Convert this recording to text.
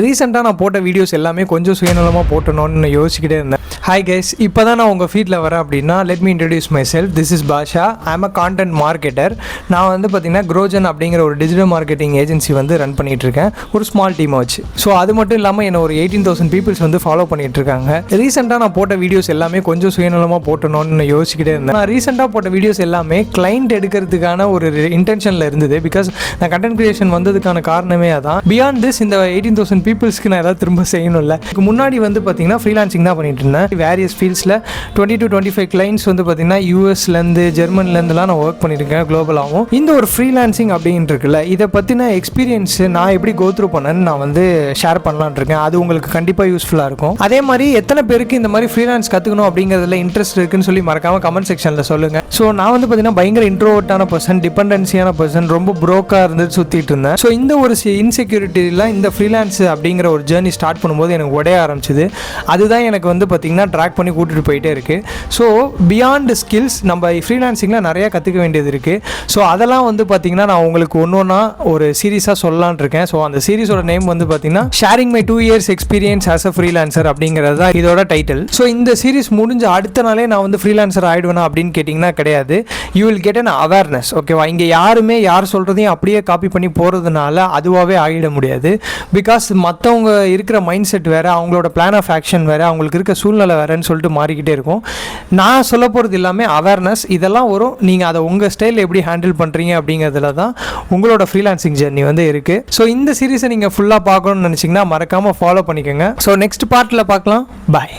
ரீசெண்டாக நான் போட்ட வீடியோஸ் எல்லாமே கொஞ்சம் சுயநலமாக போட்டணும்னு நான் யோசிச்சுக்கிட்டே இருந்தேன். ஹாய் கைஸ், இப்போ தான் நான் உங்கள் ஃபீட்டில் வரேன் அப்படின்னா let me introduce myself. This is Basha. I am a content marketer. நான் வந்து பார்த்தீங்கன்னா க்ரோஜன் அப்படிங்கிற ஒரு டிஜிட்டல் மார்க்கெட்டிங் ஏஜென்சி வந்து ரன் பண்ணிகிட்ருக்கேன், ஒரு ஸ்மால் டீமை வச்சு. ஸோ அது மட்டும் இல்லாமல் என்ன ஒரு 18,000 பீப்புள்ஸ் வந்து ஃபாலோ பண்ணிகிட்ருக்காங்க. ரீசெண்டாக நான் போட்ட வீடியோஸ் எல்லாமே கொஞ்சம் சுயநலமாக போட்டணும்னு நான் யோசிச்சுக்கிட்டே இருந்தேன். நான் ரீசெண்டாக போட்ட வீடியோஸ் எல்லாமே கிளைண்ட் எடுக்கிறதுக்கான ஒரு இன்டென்ஷனில் இருந்தது. பிகாஸ் நான் கண்டென்ட் கிரியேஷன் வந்ததுக்கான காரணமே அதான். பியாண்ட் திஸ் இந்த 18,000 பீப்புள்ஸ்க்கு நான் ஏதாவது திரும்ப செய்யணும்ல. இதுக்கு முன்னாடி வந்து பார்த்தீங்கன்னா ஃப்ரீலான்சிங் தான் பண்ணிட்டு இருந்தேன். வேரியஸ் ஃபீல்ட்ஸில் 20 to 25 கிளைண்ட்ஸ் வந்து பார்த்தீங்கன்னா யூஎஸ்லேருந்து ஜெர்மன்லேருந்துலாம் நான் ஒர்க் பண்ணியிருக்கேன் குளோபலாகவும். இந்த ஒரு ஃப்ரீலான்சிங் அப்படின்னு இருக்குல்ல, இதை பற்றின எக்ஸ்பீரியன்ஸ் நான் எப்படி கோத்ரூ பண்ணேன்னு நான் வந்து ஷேர் பண்ணலான் இருக்கேன். அது உங்களுக்கு கண்டிப்பாக யூஸ்ஃபுல்லாக இருக்கும். அதே மாதிரி எத்தனை பேருக்கு இந்த மாதிரி ஃப்ரீலான்ஸ் கற்றுக்கணும் அப்படிங்கிறதுல இன்ட்ரெஸ்ட் இருக்குன்னு சொல்லி மறக்காமல் கமெண்ட் செக்ஷனில் சொல்லுங்கள். ஸோ நான் வந்து பார்த்தீங்கன்னா பயங்கர இன்ட்ரோவர்ட்டான பர்சன், டிபெண்டன்சியான பர்சன், ரொம்ப ப்ரோக்காக இருந்துட்டு சுற்றிட்டு இருந்தேன். ஸோ இந்த ஒரு இன்செக்யூரிட்டிலாம் இந்த ஃப்ரீலான்ஸ் அப்படிங்கிற ஒரு ஜேர்னி ஸ்டார்ட் பண்ணும்போது எனக்கு உடைய ஆரம்பிச்சிது. அதுதான் எனக்கு வந்து பார்த்திங்கன்னா ட்ராக் பண்ணி கூட்டிகிட்டு போயிட்டே இருக்குது. ஸோ பியாண்ட் ஸ்கில்ஸ் நம்ம ஃப்ரீலான்சிங்கில் நிறையா கற்றுக்க வேண்டியது இருக்குது. ஸோ அதெல்லாம் வந்து பார்த்திங்கன்னா நான் உங்களுக்கு ஒன்றா ஒரு சீரீஸாக சொல்லலான் இருக்கேன். ஸோ அந்த சீரீஸோட நேம் வந்து பார்த்திங்கன்னா sharing my 2 years experience as a freelancer அப்படிங்கிறது தான் இதோட டைட்டில். ஸோ இந்த சீரீஸ் முடிஞ்ச அடுத்த நாளே நான் வந்து ஃப்ரீலான்சர் ஆகிடுவேனா அப்படின்னு கேட்டிங்கன்னா கிடையாது. You will get an awareness. ஓகேவா? இங்கே யாருமே யார் சொல்கிறதையும் அப்படியே காப்பி பண்ணி போகிறதுனால அதுவாகவே ஆகிட முடியாது. பிகாஸ் மற்றவங்க இருக்கிற மைண்ட் செட் வேறு, அவங்களோட பிளான் ஆஃப் ஆக்ஷன் வேறு, அவங்களுக்கு இருக்க சூழ்நிலை வேறுன்னு சொல்லிட்டு மாறிக்கிட்டே இருக்கும். நான் சொல்ல போகிறது எல்லாமே அவேர்னஸ். இதெல்லாம் வரும். நீங்கள் அதை உங்கள் ஸ்டைலில் எப்படி ஹேண்டில் பண்ணுறீங்க அப்படிங்கிறதுல தான் உங்களோட ஃப்ரீலான்சிங் ஜர்னி வந்து இருக்குது. ஸோ இந்த சீரீஸை நீங்கள் ஃபுல்லாக பார்க்கணும்னு நினச்சிங்கன்னா மறக்காமல் ஃபாலோ பண்ணிக்கோங்க. ஸோ நெக்ஸ்ட் பார்ட்டில் பார்க்கலாம். பாய்.